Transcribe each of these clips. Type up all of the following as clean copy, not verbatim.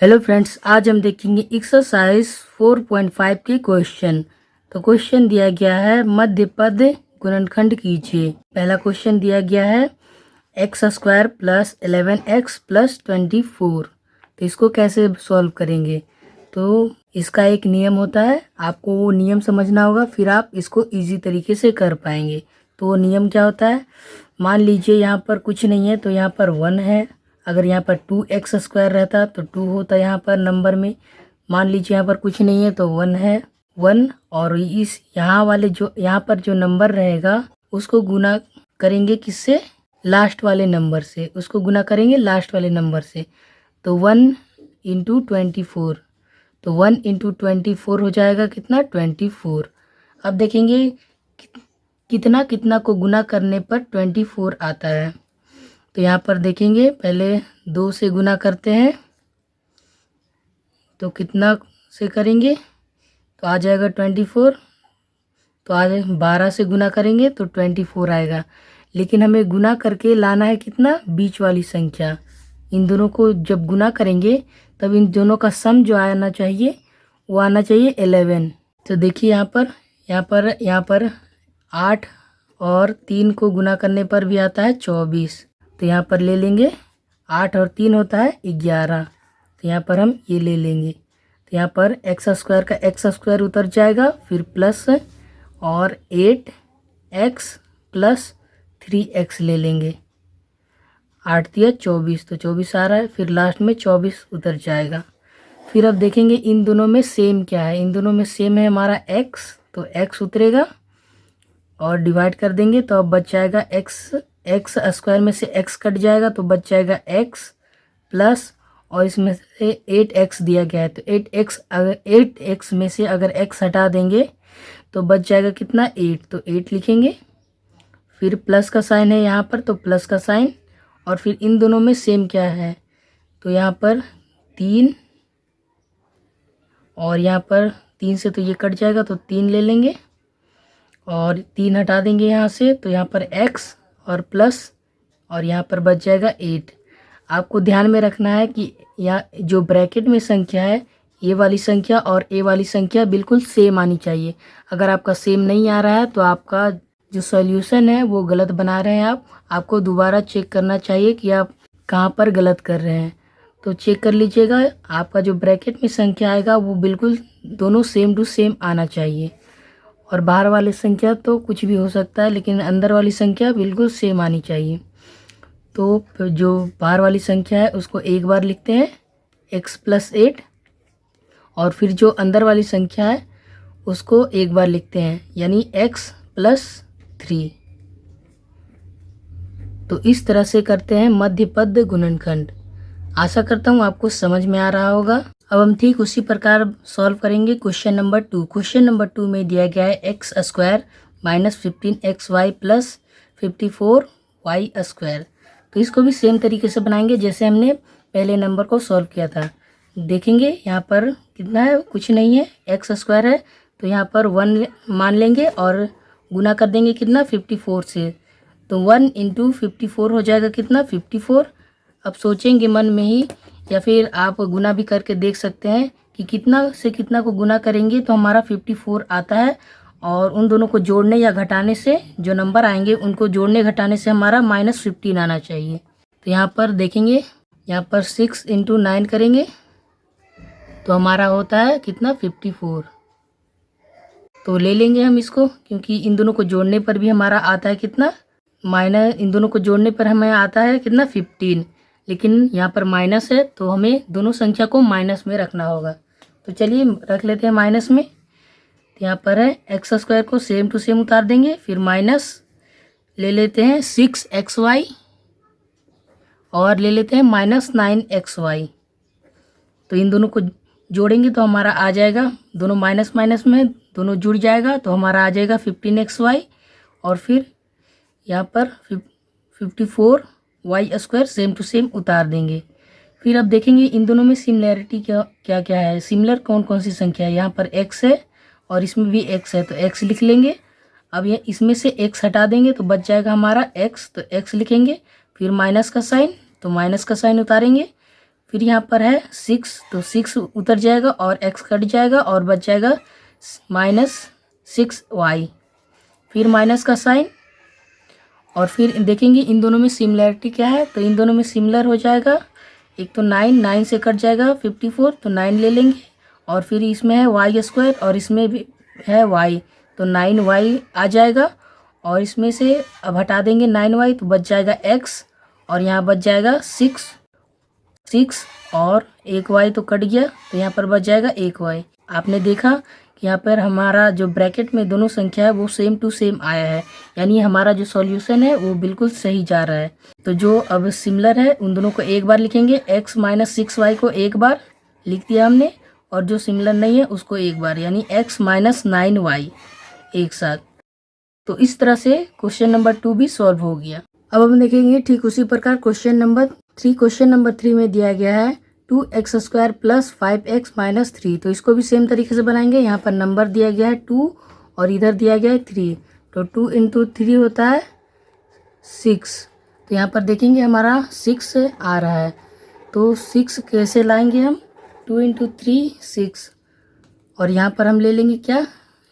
Hello friends, आज हम देखेंगे एक्सरसाइज 4.5 के क्वेश्चन। तो क्वेश्चन दिया गया है मध्य पद गुणनखंड कीजिए। पहला क्वेश्चन दिया गया है x square plus 11x plus 24। तो इसको कैसे सॉल्व करेंगे? तो इसका एक नियम होता है, आपको वो नियम समझना होगा, फिर आप इसको इजी तरीके से कर पाएंगे। तो वो नियम क्या होता है? मान लीजिए यहाँ पर कुछ नहीं है तो यहाँ पर 1 है। अगर यहाँ पर 2x स्क्वायर रहता तो 2 होता यहाँ पर नंबर में। मान लीजिए यहाँ पर कुछ नहीं है तो 1 है 1, और इस यहाँ वाले जो यहाँ पर जो नंबर रहेगा उसको गुना करेंगे किससे? लास्ट वाले नंबर से। उसको गुना करेंगे लास्ट वाले नंबर से। तो 1 इंटू 24, तो 1 इंटू 24 हो जाएगा कितना? 24। अब देखेंगे कितना कितना को गुना करने पर 24 आता है। तो यहाँ पर देखेंगे, पहले 2 से गुना करते हैं तो कितना से करेंगे तो आ जाएगा 24। तो आज 12 से गुना करेंगे तो 24 आएगा। लेकिन हमें गुना करके लाना है कितना? बीच वाली संख्या। इन दोनों को जब गुना करेंगे तब इन दोनों का सम जो आना चाहिए वो आना चाहिए 11। तो देखिए यहाँ पर 8 और 3 को गुना करने पर भी आता है 24। तो यहाँ पर ले लेंगे 8 और 3 होता है 11। तो यहाँ पर हम ये ले लेंगे। तो यहाँ पर एक्स स्क्वायर का एक्स स्क्वायर उतर जाएगा, फिर प्लस और 8x प्लस 3x ले लेंगे। 8 दिया 24, तो 24 आ रहा है, फिर लास्ट में 24 उतर जाएगा। फिर अब देखेंगे इन दोनों में सेम क्या है। इन दोनों में सेम है हमारा x, तो x उतरेगा और डिवाइड कर देंगे तो अब बच जाएगा एक्स स्क्वायर में से x कट जाएगा तो बच जाएगा x प्लस, और इसमें से 8x दिया गया है तो 8x में से अगर x हटा देंगे तो बच जाएगा कितना? 8। तो 8 लिखेंगे, फिर प्लस का साइन है यहाँ पर तो प्लस का साइन, और फिर इन दोनों में सेम क्या है तो यहाँ पर 3, और यहाँ पर 3 से तो ये कट जाएगा तो 3 ले लेंगे और 3 हटा देंगे यहाँ से तो यहाँ पर x और प्लस, और यहाँ पर बच जाएगा 8। आपको ध्यान में रखना है कि यहाँ जो ब्रैकेट में संख्या है, ये वाली संख्या और ए वाली संख्या बिल्कुल सेम आनी चाहिए। अगर आपका सेम नहीं आ रहा है तो आपका जो सॉल्यूशन है वो गलत बना रहे हैं। आपको दोबारा चेक करना चाहिए कि आप कहाँ पर गलत कर रहे हैं। तो चेक कर लीजिएगा, आपका जो ब्रैकेट में संख्या आएगा वो बिल्कुल दोनों सेम टू सेम आना चाहिए। और बाहर वाली संख्या तो कुछ भी हो सकता है, लेकिन अंदर वाली संख्या बिल्कुल सेम आनी चाहिए। तो जो बाहर वाली संख्या है उसको एक बार लिखते हैं x प्लस 8, और फिर जो अंदर वाली संख्या है उसको एक बार लिखते हैं, यानी x प्लस 3। तो इस तरह से करते हैं मध्य पद गुणनखंड। आशा करता हूँ आपको समझ में आ रहा होगा। अब हम ठीक उसी प्रकार सॉल्व करेंगे क्वेश्चन नंबर 2। क्वेश्चन नंबर 2 में दिया गया है x square minus 15xy plus 54y square. तो इसको भी सेम तरीके से बनाएंगे जैसे हमने पहले नंबर को सॉल्व किया था। देखेंगे यहाँ पर कितना है? कुछ नहीं है, एक्स स्क्वायर है तो यहाँ पर 1 मान लेंगे और गुना कर देंगे कितना? 54 से। तो 1 इंटू 54 हो जाएगा कितना? 54। अब सोचेंगे मन में ही, या फिर आप गुना भी करके देख सकते हैं कि कितना से कितना को गुना करेंगे तो हमारा 54 आता है, और उन दोनों को जोड़ने या घटाने से जो नंबर आएंगे उनको जोड़ने घटाने से हमारा -15 आना चाहिए। तो यहाँ पर देखेंगे, यहाँ पर 6 इंटू 9 करेंगे तो हमारा होता है कितना? 54। तो ले लेंगे हम इसको, क्योंकि इन दोनों को जोड़ने पर भी हमारा आता है कितना? इन दोनों को जोड़ने पर हमें आता है कितना? 15। लेकिन यहाँ पर माइनस है तो हमें दोनों संख्या को माइनस में रखना होगा। तो चलिए रख लेते हैं माइनस में। तो यहाँ पर है एक्स स्क्वायर को सेम टू सेम उतार देंगे, फिर माइनस ले लेते हैं 6xy और ले लेते हैं -9xy। तो इन दोनों को जोड़ेंगे तो हमारा आ जाएगा, दोनों माइनस माइनस में दोनों जुड़ जाएगा तो हमारा आ जाएगा 15xy, और फिर यहाँ पर 54y square same to same उतार देंगे। फिर अब देखेंगे इन दोनों में सिमिलैरिटी क्या क्या है, सिमिलर कौन कौन सी संख्या है। यहाँ पर x है और इसमें भी x है तो x लिख लेंगे। अब ये इसमें से x हटा देंगे तो बच जाएगा हमारा x, तो x लिखेंगे, फिर माइनस का साइन तो माइनस का साइन उतारेंगे, फिर यहाँ पर है 6, तो 6 उतर जाएगा और x कट जाएगा और बच जाएगा -6y। फिर माइनस का साइन, और फिर देखेंगे इन दोनों में सिमिलैरिटी क्या है, तो इन दोनों में सिमिलर हो जाएगा। एक तो 9 से कट जाएगा 54, तो 9 ले लेंगे, और फिर इसमें है y² और इसमें भी है y, तो 9y आ जाएगा। और इसमें से अब हटा देंगे 9y, तो बच जाएगा x, और यहाँ बच जाएगा 6 और एक y तो कट गया, तो यहाँ पर बच जाएगा 1y। आपने देखा कि यहाँ पर हमारा जो ब्रैकेट में दोनों संख्या है वो सेम टू सेम आया है, यानी हमारा जो सॉल्यूशन है वो बिल्कुल सही जा रहा है। तो जो अब सिमिलर है उन दोनों को एक बार लिखेंगे, x - 6y को एक बार लिख दिया हमने, और जो सिमिलर नहीं है उसको एक बार, यानी x - 9y एक साथ। तो इस तरह से क्वेश्चन नंबर 2 भी सॉल्व हो गया। अब हम देखेंगे ठीक उसी प्रकार क्वेश्चन नंबर 3। क्वेश्चन नंबर 3 में दिया गया है 2x² + 5x - 3। तो इसको भी सेम तरीके से बनाएंगे। यहाँ पर नंबर दिया गया है 2 और इधर दिया गया है 3, तो 2 × 3 होता है 6। तो यहाँ पर देखेंगे हमारा 6 आ रहा है, तो 6 कैसे लाएंगे हम, 2 × 3 6, और यहाँ पर हम ले लेंगे क्या,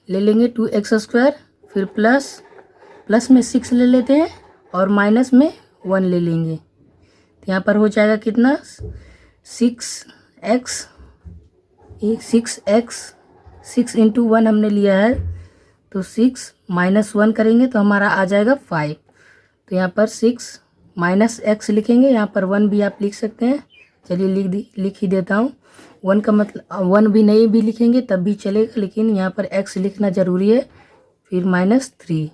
ले लेंगे 2x², फिर प्लस में 6 ले लेते हैं और माइनस में 1 ले लेंगे। तो यहाँ पर हो जाएगा कितना, 6x 6 × 1 हमने लिया है, तो 6 - 1 करेंगे तो हमारा आ जाएगा 5। तो यहाँ पर 6 - x लिखेंगे, यहाँ पर 1 भी आप लिख सकते हैं। चलिए लिख ही देता हूँ। 1 का मतलब 1 भी नहीं भी लिखेंगे तब भी चलेगा, लेकिन यहाँ पर x लिखना ज़रूरी है। फिर -3।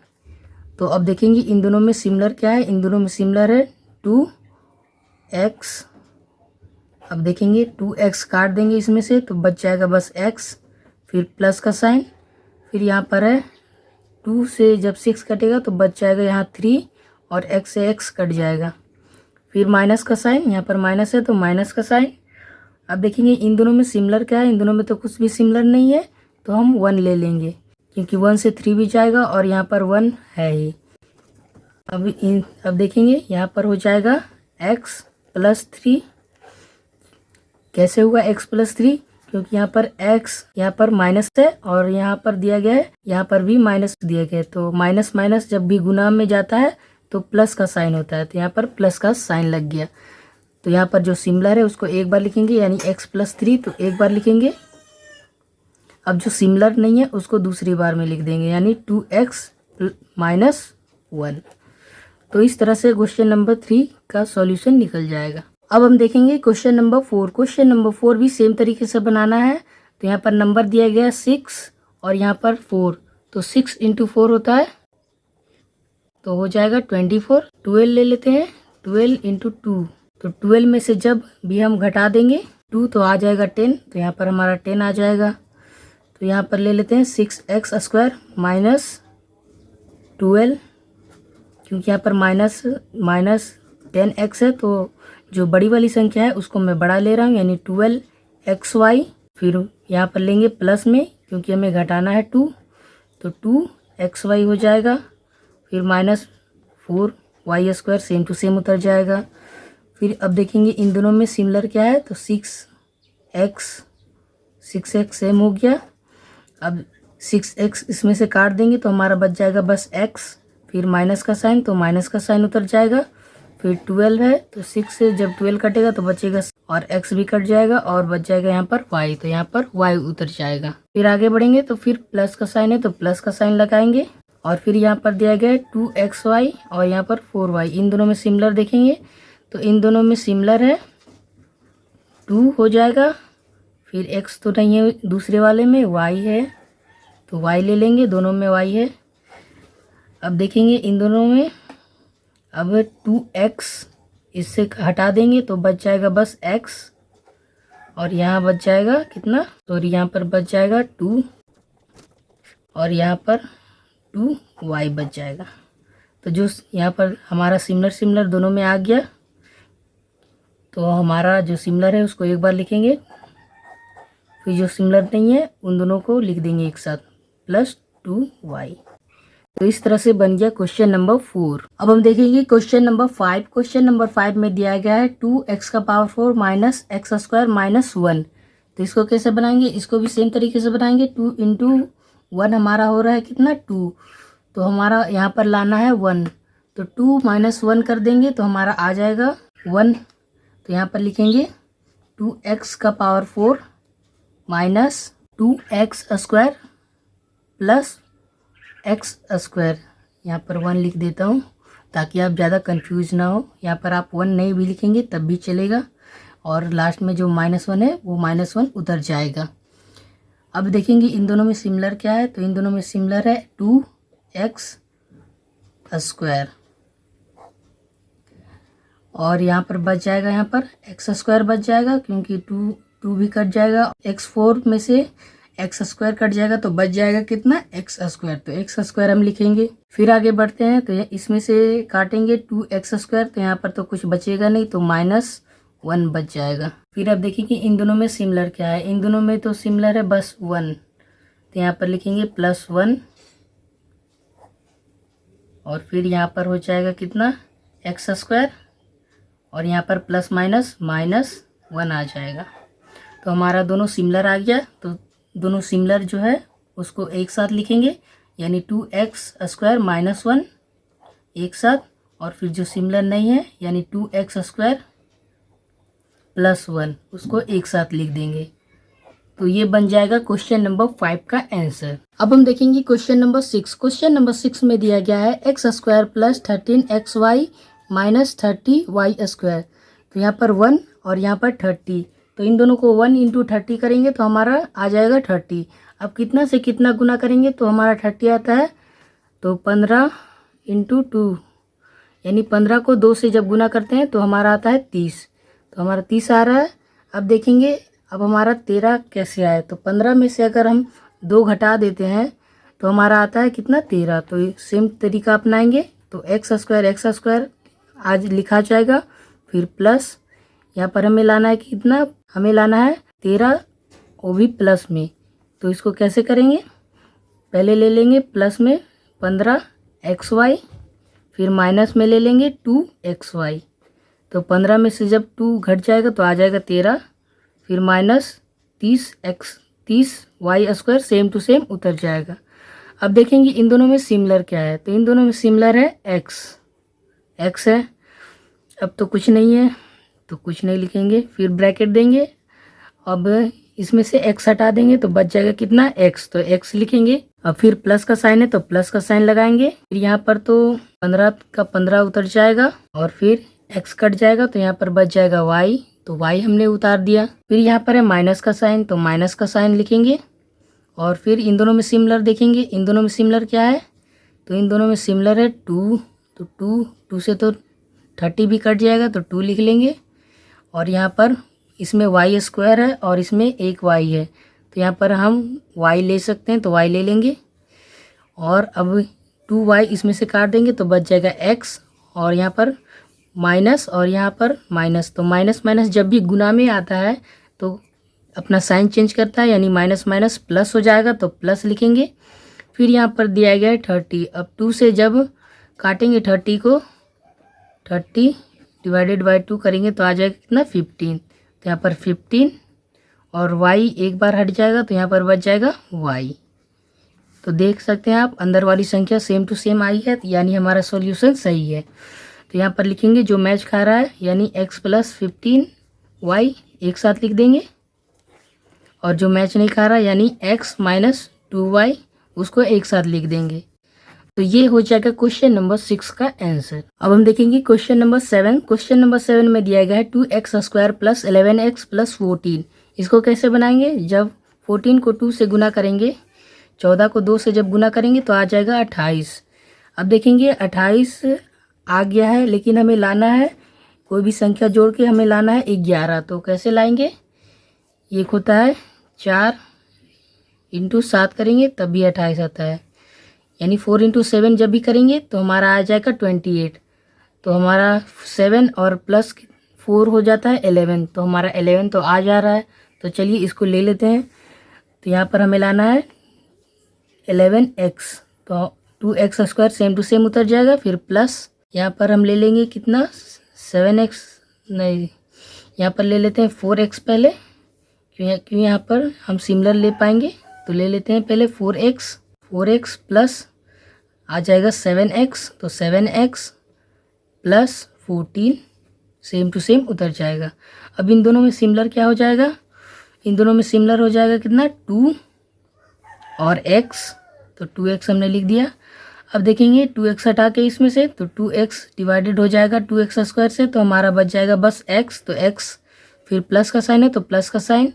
तो अब देखेंगे इन दोनों में सिमिलर क्या है, इन दोनों में सिमिलर है 2x। अब देखेंगे 2x काट देंगे इसमें से, तो बच जाएगा बस x, फिर प्लस का साइन, फिर यहाँ पर है 2 से जब 6 कटेगा तो बच जाएगा यहाँ 3, और x से x कट जाएगा, फिर माइनस का साइन, यहाँ पर माइनस है तो माइनस का साइन। अब देखेंगे इन दोनों में सिमिलर क्या है, इन दोनों में तो कुछ भी सिमिलर नहीं है, तो हम 1 ले लेंगे, क्योंकि 1 से 3 भी जाएगा और यहाँ पर 1 है ही। अब देखेंगे यहाँ पर हो जाएगा x + 3। कैसे हुआ x + 3, क्योंकि यहाँ पर x यहाँ पर माइनस है और यहाँ पर दिया गया है, यहाँ पर भी माइनस दिया गया है, तो माइनस जब भी गुना में जाता है तो प्लस का साइन होता है, तो यहाँ पर प्लस का साइन लग गया। तो यहाँ पर जो सिमिलर है उसको एक बार लिखेंगे, यानी x + 3 तो एक बार लिखेंगे। अब जो सिमिलर नहीं है उसको दूसरी बार में लिख देंगे, यानी 2x - 1। तो इस तरह से क्वेश्चन नंबर 3 का सॉल्यूशन निकल जाएगा। अब हम देखेंगे क्वेश्चन नंबर 4। क्वेश्चन नंबर 4 भी सेम तरीके से बनाना है। तो यहाँ पर नंबर दिया गया है 6 और यहाँ पर 4, तो 6 × 4 होता है, तो हो जाएगा 24। 12 ले लेते हैं, 12 × 2, तो 12 में से जब भी हम घटा देंगे 2 तो आ जाएगा 10, तो यहाँ पर हमारा 10 आ जाएगा। तो यहाँ पर ले लेते हैं 6x² - 12, क्योंकि यहाँ पर माइनस 10x है, तो जो बड़ी वाली संख्या है उसको मैं बड़ा ले रहा हूँ, यानी 12xy। फिर यहाँ पर लेंगे प्लस में, क्योंकि हमें घटाना है 2, तो 2xy हो जाएगा, फिर -4y² सेम टू सेम उतर जाएगा। फिर अब देखेंगे इन दोनों में सिमिलर क्या है, तो 6x सेम हो गया। अब 6x इसमें से काट देंगे तो हमारा बच जाएगा बस x, फिर माइनस का साइन, तो माइनस का साइन उतर जाएगा। फिर 12 है, तो 6 से जब 12 कटेगा तो बचेगा, और x भी कट जाएगा और बच जाएगा यहाँ पर y, तो यहाँ पर y उतर जाएगा। फिर आगे बढ़ेंगे तो फिर प्लस का साइन है तो प्लस का साइन लगाएंगे, और फिर यहाँ पर दिया गया है 2xy और यहाँ पर 4y। इन दोनों में सिमिलर देखेंगे, तो इन दोनों में सिमिलर है 2 हो जाएगा, फिर x तो नहीं है दूसरे वाले में, y है तो y ले लेंगे, दोनों में y है। अब देखेंगे इन दोनों में, अब 2x इससे हटा देंगे तो बच जाएगा बस x, और यहाँ बच जाएगा कितना, सॉरी यहाँ पर बच जाएगा 2, और यहाँ पर 2y बच जाएगा। तो जो यहाँ पर हमारा सिमिलर दोनों में आ गया, तो हमारा जो सिमिलर है उसको एक बार लिखेंगे, फिर जो सिमिलर नहीं है उन दोनों को लिख देंगे एक साथ, +2y। तो इस तरह से बन गया क्वेश्चन नंबर 4। अब हम देखेंगे क्वेश्चन नंबर 5। क्वेश्चन नंबर 5 में दिया गया है 2x का power 4 minus x square minus 1। तो इसको कैसे बनाएंगे, इसको भी सेम तरीके से बनाएंगे। 2 इंटू 1 हमारा हो रहा है कितना 2, तो हमारा यहाँ पर लाना है 1, तो 2 माइनस 1 कर देंगे तो हमारा आ जाएगा 1। तो यहाँ पर लिखेंगे 2x का power 4 minus 2x square plus x square, यहाँ पर 1 लिख देता हूँ ताकि आप ज़्यादा कंफ्यूज ना हो। यहाँ पर आप 1 नहीं भी लिखेंगे तब भी चलेगा, और लास्ट में जो -1 है वो -1 उतर जाएगा। अब देखेंगे इन दोनों में सिमिलर क्या है, तो इन दोनों में सिमिलर है 2x स्क्वायर, और यहाँ पर बच जाएगा, यहाँ पर एक्स स्क्वायर बच जाएगा क्योंकि 2 भी कट जाएगा। x4 में से एक्स स्क्वायर कट जाएगा तो बच जाएगा कितना एक्स स्क्वायर, तो एक्स स्क्वायर हम लिखेंगे। फिर आगे बढ़ते हैं तो इसमें से काटेंगे 2x स्क्वायर, तो यहाँ पर तो कुछ बचेगा नहीं, तो -1 बच जाएगा। फिर अब देखिए कि इन दोनों में सिमिलर क्या है, इन दोनों में तो सिमिलर है बस 1, तो यहाँ पर लिखेंगे +1, और फिर यहाँ पर हो जाएगा कितना एक्स स्क्वायर, और यहाँ पर प्लस माइनस -1 आ जाएगा। तो हमारा दोनों सिमिलर आ गया, तो दोनों सिमिलर जो है उसको एक साथ लिखेंगे, यानी 2x स्क्वायर -1 एक साथ, और फिर जो सिमिलर नहीं है यानी 2x स्क्वायर +1 उसको एक साथ लिख देंगे। तो ये बन जाएगा क्वेश्चन नंबर 5 का आंसर। अब हम देखेंगे क्वेश्चन नंबर 6। क्वेश्चन नंबर 6 में दिया गया है x square plus 13xy minus 30y square. तो यहाँ पर 1 और यहाँ पर 30, तो इन दोनों को 1 इंटू 30 करेंगे तो हमारा आ जाएगा 30। अब कितना से कितना गुना करेंगे तो हमारा 30 आता है, तो 15 इंटू 2, यानी 15 को 2 से जब गुना करते हैं तो हमारा आता है 30, तो हमारा 30 आ रहा है। अब देखेंगे अब हमारा 13 कैसे आए, तो 15 में से अगर हम 2 घटा देते हैं तो हमारा आता है कितना 13। तो सेम तरीका अपनाएंगे, तो एक्स स्क्वायर आज लिखा जाएगा, फिर प्लस यहाँ पर हमें लाना है कितना, हमें लाना है 13, वो भी प्लस में। तो इसको कैसे करेंगे, पहले ले लेंगे प्लस में 15xy, फिर माइनस में ले लेंगे 2xy। तो 15 में से जब 2 घट जाएगा तो आ जाएगा 13, फिर minus 30y square same to same उतर जाएगा। अब देखेंगे इन दोनों में सिमिलर क्या है, तो इन दोनों में सिमिलर है x है। अब तो कुछ नहीं है तो कुछ नहीं लिखेंगे, फिर ब्रैकेट देंगे। अब इसमें से x हटा देंगे तो बच जाएगा कितना x, तो x लिखेंगे। अब फिर प्लस का साइन है तो प्लस का साइन लगाएंगे, फिर यहाँ पर तो 15 का 15 उतर जाएगा, और फिर x कट जाएगा तो यहाँ पर बच जाएगा y, तो y हमने उतार दिया। फिर यहाँ पर है माइनस का साइन, तो माइनस का साइन लिखेंगे, और फिर इन दोनों में सिमिलर देखेंगे। इन दोनों में सिमिलर क्या है, तो इन दोनों में सिमिलर है 2, तो 2 से तो 30 भी कट जाएगा तो 2 लिख लेंगे, और यहाँ पर इसमें y स्क्वायर है और इसमें एक y है, तो यहाँ पर हम y ले सकते हैं तो y ले लेंगे, और अब 2y इसमें से काट देंगे तो बच जाएगा x, और यहाँ पर माइनस और यहाँ पर माइनस, तो माइनस माइनस जब भी गुना में आता है तो अपना साइन चेंज करता है, यानी माइनस माइनस प्लस हो जाएगा तो प्लस लिखेंगे। फिर यहाँ पर दिया गया है 30, अब 2 से जब काटेंगे 30 को, 30 डिवाइडेड बाई 2 करेंगे तो आ जाएगा कितना 15, तो यहाँ पर 15, और y एक बार हट जाएगा तो यहाँ पर बच जाएगा y। तो देख सकते हैं आप अंदर वाली संख्या सेम टू सेम आई है, यानी हमारा सॉल्यूशन सही है। तो यहाँ पर लिखेंगे जो मैच खा रहा है, यानी x प्लस 15y एक साथ लिख देंगे, और जो मैच नहीं खा रहा यानी x माइनस 2y उसको एक साथ लिख देंगे। तो ये हो जाएगा क्वेश्चन नंबर 6 का आंसर। अब हम देखेंगे क्वेश्चन नंबर 7। क्वेश्चन नंबर 7 में दिया गया है 2x square plus 11x plus 14। इसको कैसे बनाएंगे, जब 14 को 2 से गुना करेंगे, 14 को 2 से जब गुना करेंगे तो आ जाएगा 28। अब देखेंगे 28 आ गया है, लेकिन हमें लाना है कोई भी संख्या जोड़ के हमें लाना है 11। तो कैसे लाएंगे, एक होता है 4 इंटू 7 करेंगे तब भी 28 आता है, यानी 4 इंटू 7 जब भी करेंगे तो हमारा आ जाएगा 28। तो हमारा 7 और प्लस 4 हो जाता है 11, तो हमारा 11 तो आ जा रहा है। तो चलिए इसको ले लेते हैं। तो यहाँ पर हमें लाना है 11x, तो 2x² सेम टू सेम उतर जाएगा। फिर प्लस यहाँ पर हम ले लेंगे कितना 7x, नहीं यहाँ पर ले लेते हैं 4x पहले, क्यों यहाँ पर हम सिमिलर ले पाएंगे तो ले लेते हैं पहले 4x प्लस आ जाएगा 7x, तो 7x plus 14 same to same उतर जाएगा। अब इन दोनों में सिमिलर क्या हो जाएगा, इन दोनों में सिमिलर हो जाएगा कितना 2 और x, तो 2x हमने लिख दिया। अब देखेंगे 2x हटा के इसमें से तो 2x डिवाइडेड हो जाएगा 2x² से, तो हमारा बच जाएगा बस x, तो x फिर प्लस का साइन है तो प्लस का साइन,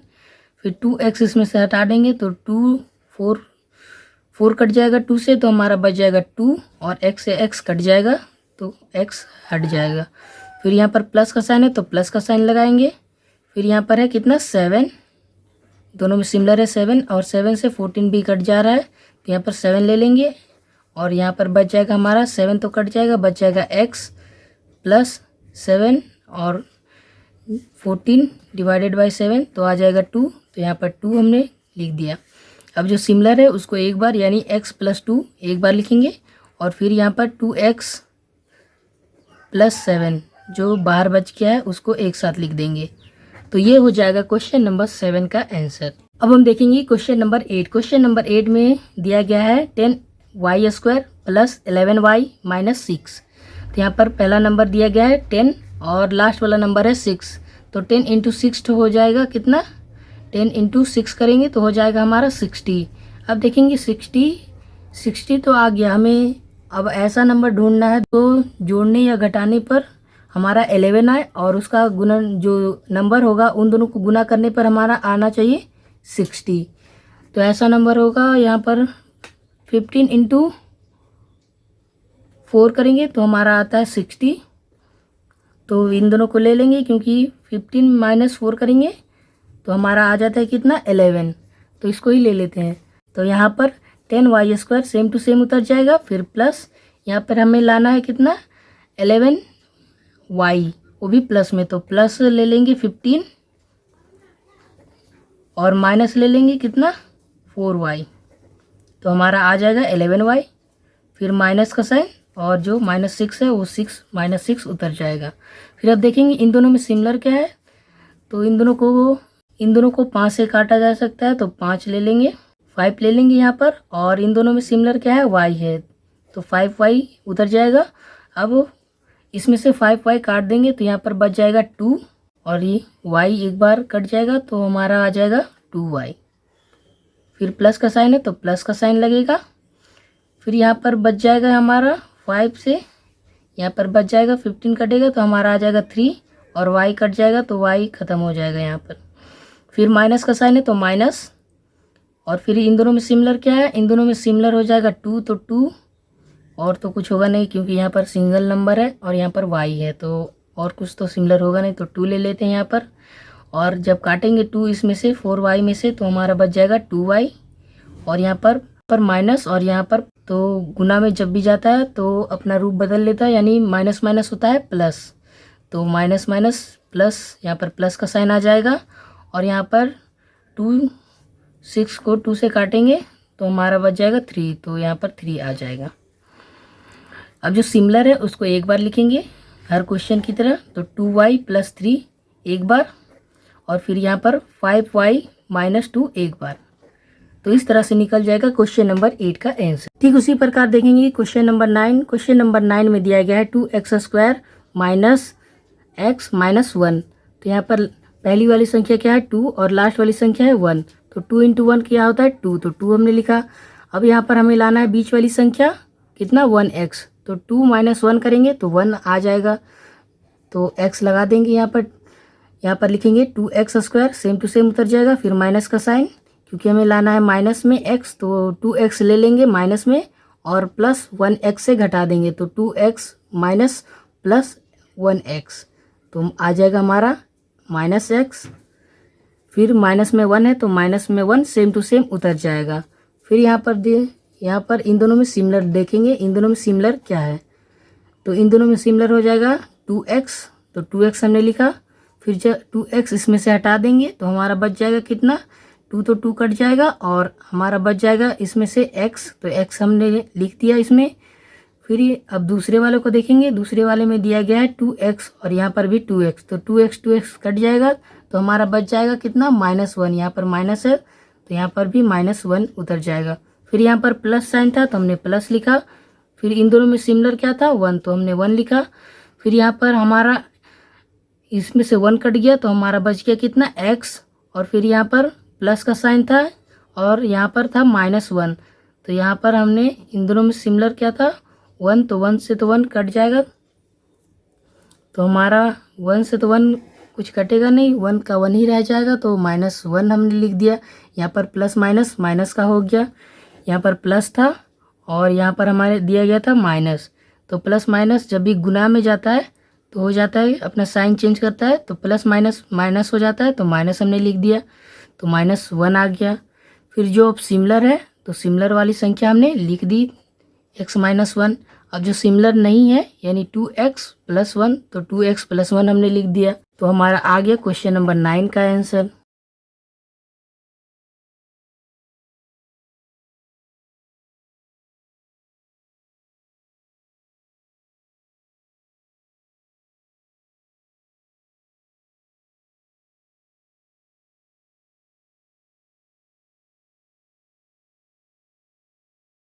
फिर 2x इसमें से हटा देंगे तो 4 कट जाएगा 2 से, तो हमारा बच जाएगा 2 और x से x कट जाएगा तो x हट जाएगा। फिर यहाँ पर प्लस का साइन है तो प्लस का साइन लगाएंगे। फिर यहाँ पर है कितना 7, दोनों में सिमिलर है 7, और 7 से 14 भी कट जा रहा है तो यहाँ पर 7 ले लेंगे, और यहाँ पर बच जाएगा हमारा 7 तो कट जाएगा, बच जाएगा x प्लस 7 और 14 डिवाइडेड बाई 7 तो आ जाएगा 2, तो यहाँ पर 2 हमने लिख दिया। अब जो सिमिलर है उसको एक बार यानी x प्लस 2 एक बार लिखेंगे, और फिर यहाँ पर 2x प्लस 7 जो बाहर बच गया है उसको एक साथ लिख देंगे। तो ये हो जाएगा क्वेश्चन नंबर 7 का आंसर। अब हम देखेंगे क्वेश्चन नंबर 8। क्वेश्चन नंबर 8 में दिया गया है 10y² प्लस 11y माइनस 6। तो यहाँ पर पहला नंबर दिया गया है 10 और लास्ट वाला नंबर है 6, तो 10 इंटू 6 हो जाएगा कितना, 10 इंटू 6 करेंगे तो हो जाएगा हमारा 60। अब देखेंगे 60 तो आ गया, हमें अब ऐसा नंबर ढूंढना है तो जोड़ने या घटाने पर हमारा 11 आए और उसका गुणन जो नंबर होगा उन दोनों को गुना करने पर हमारा आना चाहिए 60। तो ऐसा नंबर होगा यहाँ पर 15 इंटू 4 करेंगे तो हमारा आता है 60। तो इन दोनों को ले लेंगे क्योंकि 15 माइनस 4 करेंगे तो हमारा आ जाता है कितना 11, तो इसको ही ले लेते हैं। तो यहाँ पर 10y² सेम टू सेम उतर जाएगा, फिर प्लस यहाँ पर हमें लाना है कितना 11y, वो भी प्लस में, तो प्लस ले लेंगे 15 और माइनस ले लेंगे कितना 4y, तो हमारा आ जाएगा 11y, फिर माइनस का साइन और जो -6 है वो -6 उतर जाएगा। फिर अब देखेंगे इन दोनों में सिमिलर क्या है, तो इन दोनों को 5 से काटा जा सकता है तो 5 ले लेंगे, 5 ले लेंगे यहाँ पर, और इन दोनों में सिमिलर क्या है y है तो 5y उतर जाएगा। अब इसमें से 5y काट देंगे तो यहाँ पर बच जाएगा 2 और ये y एक बार कट जाएगा तो हमारा आ जाएगा 2y, फिर प्लस का साइन है तो प्लस का साइन लगेगा। फिर यहाँ पर बच जाएगा हमारा 5 से यहाँ पर बच जाएगा 15 कटेगा तो हमारा आ जाएगा 3 और y कट जाएगा तो y ख़त्म हो जाएगा यहाँ पर। फिर माइनस का साइन है तो माइनस, और फिर इन दोनों में सिमिलर क्या है, इन दोनों में सिमिलर हो जाएगा 2, तो 2 और तो कुछ होगा नहीं क्योंकि यहाँ पर सिंगल नंबर है और यहाँ पर y है तो और कुछ तो सिमिलर होगा नहीं, तो 2 ले लेते हैं यहाँ पर। और जब काटेंगे 2 इसमें से 4y में से तो हमारा बच जाएगा 2y, और यहाँ पर माइनस, और यहाँ पर तो गुना में जब भी जाता है तो अपना रूप बदल लेता है यानी माइनस माइनस होता है प्लस, तो माइनस माइनस प्लस यहाँ पर प्लस का साइन आ जाएगा, और यहाँ पर 6 को 2 से काटेंगे तो हमारा बच जाएगा 3, तो यहाँ पर 3 आ जाएगा। अब जो सिमिलर है उसको एक बार लिखेंगे हर क्वेश्चन की तरह, तो 2y प्लस 3 एक बार, और फिर यहाँ पर 5y माइनस 2 एक बार। तो इस तरह से निकल जाएगा क्वेश्चन नंबर 8 का आंसर। ठीक उसी प्रकार देखेंगे क्वेश्चन नंबर 9। क्वेश्चन नंबर 9 में दिया गया है 2x² माइनस x माइनस 1। तो यहाँ पर पहली वाली संख्या क्या है 2 और लास्ट वाली संख्या है 1, तो 2 इंटू 1 क्या होता है 2, तो 2 हमने लिखा। अब यहाँ पर हमें लाना है बीच वाली संख्या कितना 1x, तो 2 माइनस 1 करेंगे तो 1 आ जाएगा, तो x लगा देंगे यहाँ पर लिखेंगे 2x² सेम टू सेम उतर जाएगा, फिर माइनस का साइन क्योंकि हमें लाना है माइनस में x, तो 2x ले लेंगे माइनस में और प्लस 1x से घटा देंगे, तो 2x माइनस प्लस 1x, तो आ जाएगा हमारा -x, फिर माइनस में 1 है तो माइनस में 1 सेम टू सेम उतर जाएगा। फिर यहाँ पर इन दोनों में सिमिलर देखेंगे, इन दोनों में सिमिलर क्या है, तो इन दोनों में सिमिलर हो जाएगा 2x, तो 2x हमने लिखा, फिर जब 2x इसमें से हटा देंगे तो हमारा बच जाएगा कितना टू तो टू कट जाएगा और हमारा बच जाएगा इसमें से एक्स, तो एक्स हमने लिख दिया इसमें। फिर अब दूसरे वाले को देखेंगे, दूसरे वाले में दिया गया है 2x और यहाँ पर भी 2x, तो 2x कट जाएगा तो हमारा बच जाएगा कितना, -1। यहाँ पर माइनस है तो यहाँ पर भी -1 उतर जाएगा। फिर यहाँ पर प्लस साइन था तो हमने प्लस लिखा। फिर इन दोनों में सिमिलर क्या था, 1, तो हमने 1 लिखा। फिर यहाँ पर हमारा इसमें से 1 कट गया तो हमारा बच गया कितना, x, और फिर यहाँ पर प्लस का साइन था और यहाँ पर था -1, तो यहाँ पर हमने इन दोनों में सिमिलर क्या था, 1, तो 1 से तो 1 कट जाएगा, तो हमारा 1 से तो 1 कुछ कटेगा नहीं, 1 का 1 ही रह जाएगा, तो -1 हमने लिख दिया। यहाँ पर प्लस माइनस माइनस का हो गया, यहाँ पर प्लस था और यहाँ पर हमारे दिया गया था माइनस, तो प्लस माइनस जब भी गुना में जाता है तो हो जाता है, अपना साइन चेंज करता है तो प्लस माइनस माइनस हो जाता है, तो माइनस हमने लिख दिया, तो -1 आ गया। फिर जो अब सिमिलर है तो सिमिलर वाली संख्या हमने लिख दी x - 1। अब जो सिमिलर नहीं है यानी 2x + 1, तो 2x + 1 हमने लिख दिया। तो हमारा आ गया क्वेश्चन नंबर 9 का आंसर।